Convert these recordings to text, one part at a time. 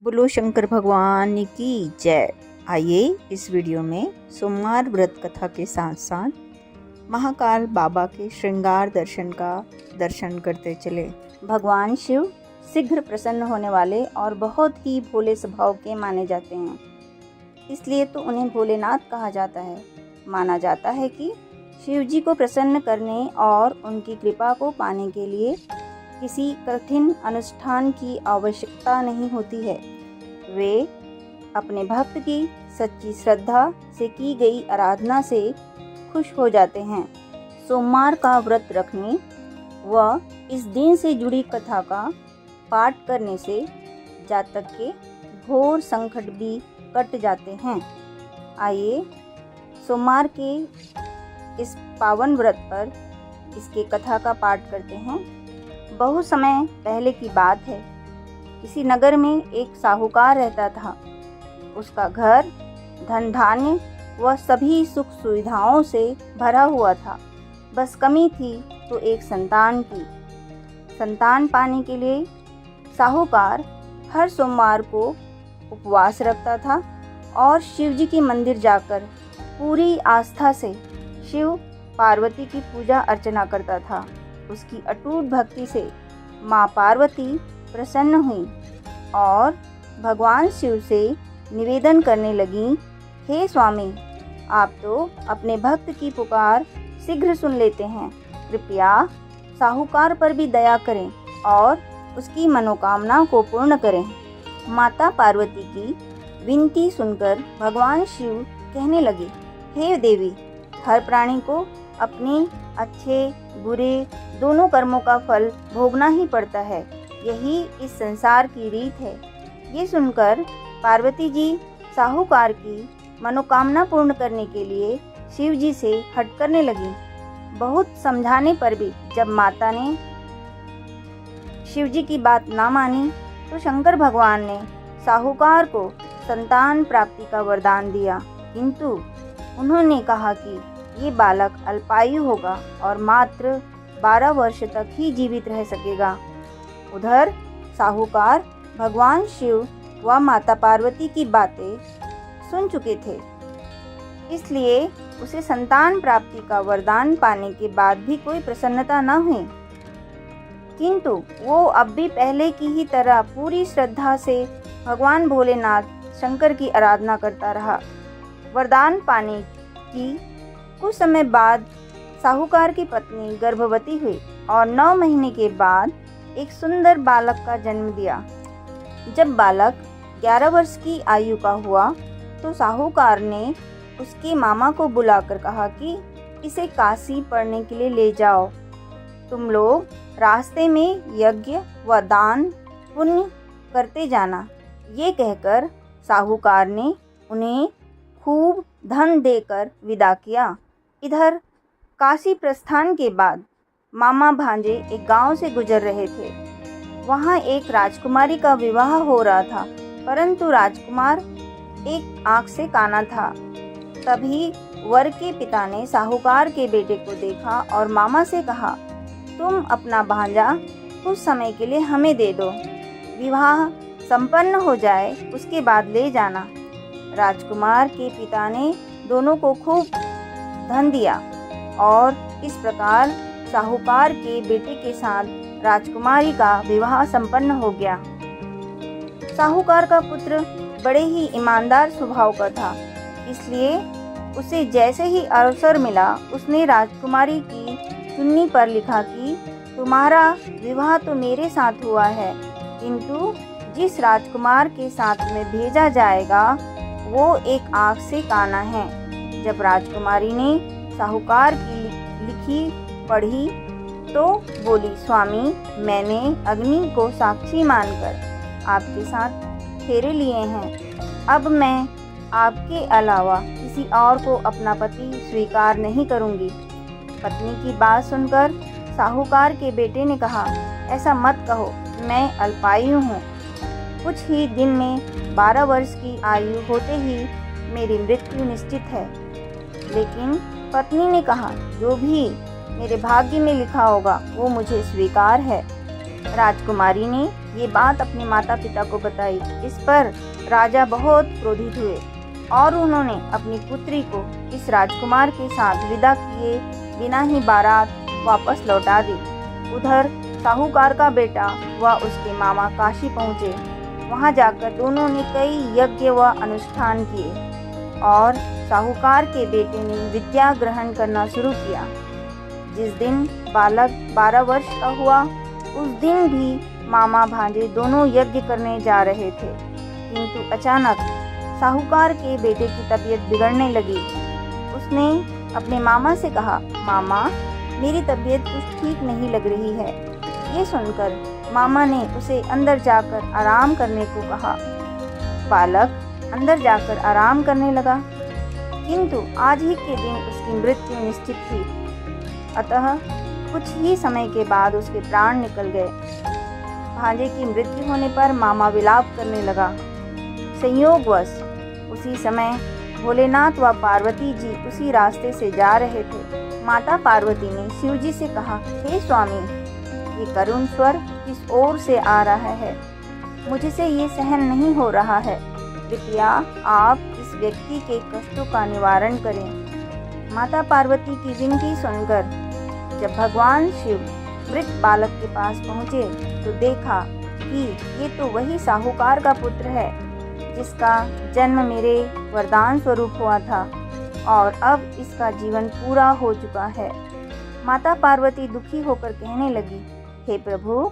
बोलो शंकर भगवान की जय। आइए इस वीडियो में सोमवार व्रत कथा के साथ साथ महाकाल बाबा के श्रृंगार दर्शन का दर्शन करते चले। भगवान शिव शीघ्र प्रसन्न होने वाले और बहुत ही भोले स्वभाव के माने जाते हैं, इसलिए तो उन्हें भोलेनाथ कहा जाता है। माना जाता है कि शिव जी को प्रसन्न करने और उनकी कृपा को पाने के लिए किसी कठिन अनुष्ठान की आवश्यकता नहीं होती है। वे अपने भक्त की सच्ची श्रद्धा से की गई आराधना से खुश हो जाते हैं। सोमवार का व्रत रखने व इस दिन से जुड़ी कथा का पाठ करने से जातक के घोर संकट भी कट जाते हैं। आइए सोमवार के इस पावन व्रत पर इसके कथा का पाठ करते हैं। बहुत समय पहले की बात है। किसी नगर में एक साहूकार रहता था। उसका घर धन धान्य व सभी सुख सुविधाओं से भरा हुआ था। बस कमी थी तो एक संतान की। संतान पाने के लिए साहूकार हर सोमवार को उपवास रखता था और शिव जी के मंदिर जाकर पूरी आस्था से शिव पार्वती की पूजा अर्चना करता था। उसकी अटूट भक्ति से माँ पार्वती प्रसन्न हुई और भगवान शिव से निवेदन करने लगी, हे स्वामी, आप तो अपने भक्त की पुकार शीघ्र सुन लेते हैं। कृपया साहूकार पर भी दया करें और उसकी मनोकामना को पूर्ण करें। माता पार्वती की विनती सुनकर भगवान शिव कहने लगे, हे देवी, हर प्राणी को अपने अच्छे बुरे दोनों कर्मों का फल भोगना ही पड़ता है। यही इस संसार की रीत है। ये सुनकर पार्वती जी साहूकार की मनोकामना पूर्ण करने के लिए शिव जी से हट करने लगी। बहुत समझाने पर भी जब माता ने शिव जी की बात ना मानी तो शंकर भगवान ने साहूकार को संतान प्राप्ति का वरदान दिया, किंतु उन्होंने कहा कि ये बालक अल्पायु होगा और मात्र 12 वर्ष तक ही जीवित रह सकेगा। उधर साहूकार भगवान शिव व माता पार्वती की बातें सुन चुके थे, इसलिए उसे संतान प्राप्ति का वरदान पाने के बाद भी कोई प्रसन्नता न हुई, किंतु वो अब भी पहले की ही तरह पूरी श्रद्धा से भगवान भोलेनाथ शंकर की आराधना करता रहा। वरदान पाने की कुछ समय बाद साहूकार की पत्नी गर्भवती हुई और 9 महीने के बाद एक सुंदर बालक का जन्म दिया। जब बालक 11 वर्ष की आयु का हुआ तो साहूकार ने उसके मामा को बुलाकर कहा कि इसे काशी पढ़ने के लिए ले जाओ। तुम लोग रास्ते में यज्ञ व दान पुण्य करते जाना। ये कहकर साहूकार ने उन्हें खूब धन देकर विदा किया। इधर काशी प्रस्थान के बाद मामा भांजे एक गांव से गुजर रहे थे। वहां एक राजकुमारी का विवाह हो रहा था, परंतु राजकुमार एक आंख से काना था। तभी वर के पिता ने साहूकार के बेटे को देखा और मामा से कहा, तुम अपना भांजा कुछ समय के लिए हमें दे दो, विवाह संपन्न हो जाए उसके बाद ले जाना। राजकुमार के पिता ने दोनों को खूब धन दिया और इस प्रकार साहूकार के बेटे के साथ राजकुमारी का विवाह संपन्न हो गया। साहूकार का पुत्र बड़े ही ईमानदार स्वभाव का था, इसलिए उसे जैसे ही अवसर मिला उसने राजकुमारी की चुन्नी पर लिखा कि तुम्हारा विवाह तो मेरे साथ हुआ है, किंतु जिस राजकुमार के साथ में भेजा जाएगा वो एक आँख से काना है। जब राजकुमारी ने साहूकार की लिखी पढ़ी तो बोली, स्वामी, मैंने अग्नि को साक्षी मानकर आपके साथ फेरे लिए हैं। अब मैं आपके अलावा किसी और को अपना पति स्वीकार नहीं करूंगी। पत्नी की बात सुनकर साहूकार के बेटे ने कहा, ऐसा मत कहो, मैं अल्पायु हूँ। कुछ ही दिन में 12 वर्ष की आयु होते ही मेरी मृत्यु निश्चित है। लेकिन पत्नी ने कहा, जो भी मेरे भाग्य में लिखा होगा वो मुझे स्वीकार है। राजकुमारी ने ये बात अपने माता पिता को बताई। इस पर राजा बहुत क्रोधित हुए और उन्होंने अपनी पुत्री को इस राजकुमार के साथ विदा किए बिना ही बारात वापस लौटा दी। उधर साहूकार का बेटा व उसके मामा काशी पहुँचे। वहाँ जाकर दोनों ने कई यज्ञ व अनुष्ठान किए और साहूकार के बेटे ने विद्या ग्रहण करना शुरू किया। जिस दिन बालक 12 वर्ष का हुआ, उस दिन भी मामा भांजे दोनों यज्ञ करने जा रहे थे, किंतु अचानक साहूकार के बेटे की तबीयत बिगड़ने लगी। उसने अपने मामा से कहा, मामा, मेरी तबीयत कुछ ठीक नहीं लग रही है। ये सुनकर मामा ने उसे अंदर जाकर आराम करने को कहा। बालक अंदर जाकर आराम करने लगा, किंतु आज ही के दिन उसकी मृत्यु निश्चित थी। अतः कुछ ही समय के बाद उसके प्राण निकल गए। भांजे की मृत्यु होने पर मामा विलाप करने लगा। संयोगवश उसी समय भोलेनाथ व पार्वती जी उसी रास्ते से जा रहे थे। माता पार्वती ने शिव जी से कहा, हे स्वामी, ये करुण स्वर किस ओर से आ रहा है? मुझसे ये सहन नहीं हो रहा है। कृपया आप इस व्यक्ति के कष्टों का निवारण करें। माता पार्वती की विनती सुनकर जब भगवान शिव मृत बालक के पास पहुँचे तो देखा कि ये तो वही साहूकार का पुत्र है जिसका जन्म मेरे वरदान स्वरूप हुआ था और अब इसका जीवन पूरा हो चुका है। माता पार्वती दुखी होकर कहने लगी, हे प्रभु,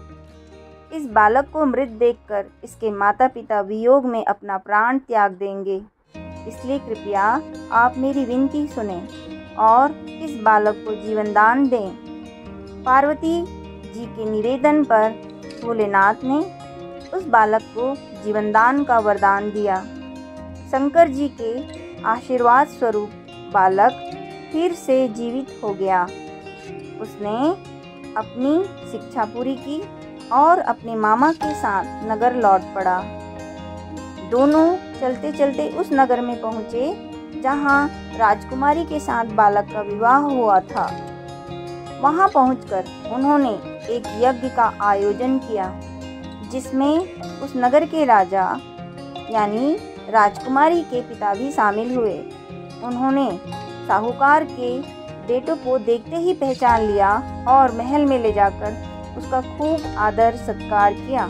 इस बालक को मृत देखकर इसके माता पिता वियोग में अपना प्राण त्याग देंगे, इसलिए कृपया आप मेरी विनती सुनें और इस बालक को जीवन दान दें। पार्वती जी के निवेदन पर भोलेनाथ ने उस बालक को जीवन दान का वरदान दिया। शंकर जी के आशीर्वाद स्वरूप बालक फिर से जीवित हो गया। उसने अपनी शिक्षा पूरी की और अपने मामा के साथ नगर लौट पड़ा। दोनों चलते चलते उस नगर में पहुँचे जहाँ राजकुमारी के साथ बालक का विवाह हुआ था। वहाँ पहुंचकर उन्होंने एक यज्ञ का आयोजन किया जिसमें उस नगर के राजा यानी राजकुमारी के पिता भी शामिल हुए। उन्होंने साहूकार के बेटों को देखते ही पहचान लिया और महल में ले जाकर उसका खूब आदर सत्कार किया।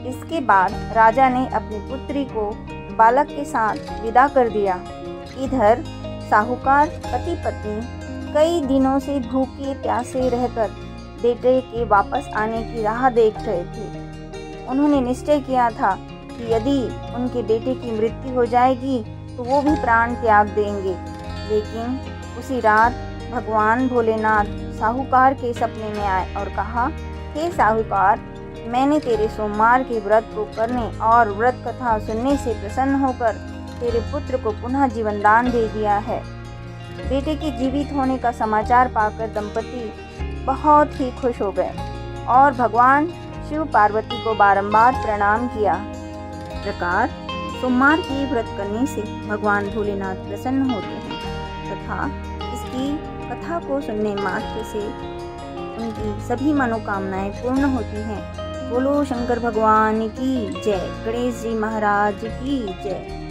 इसके बाद राजा ने अपनी पुत्री को बालक के साथ विदा कर दिया। इधर साहूकार पति पत्नी कई दिनों से भूखे प्यासे रहकर बेटे के वापस आने की राह देख रहे थे। उन्होंने निश्चय किया था कि यदि उनके बेटे की मृत्यु हो जाएगी तो वो भी प्राण त्याग देंगे। लेकिन उसी रात भगवान भोलेनाथ साहूकार के सपने में आए और कहा, हे साहूकार, मैंने तेरे सोमवार के व्रत को करने और व्रत कथा सुनने से प्रसन्न होकर तेरे पुत्र को पुनः जीवन दान दे दिया है। बेटे के जीवित होने का समाचार पाकर दंपति बहुत ही खुश हो गए और भगवान शिव पार्वती को बारंबार प्रणाम किया। इस प्रकार सोमवार की व्रत करने से भगवान भोलेनाथ प्रसन्न होते हैं तथा इसकी कथा को सुनने मात्र से उनकी सभी मनोकामनाएं पूर्ण होती हैं। बोलो शंकर भगवान की जय, गणेश जी महाराज की जय।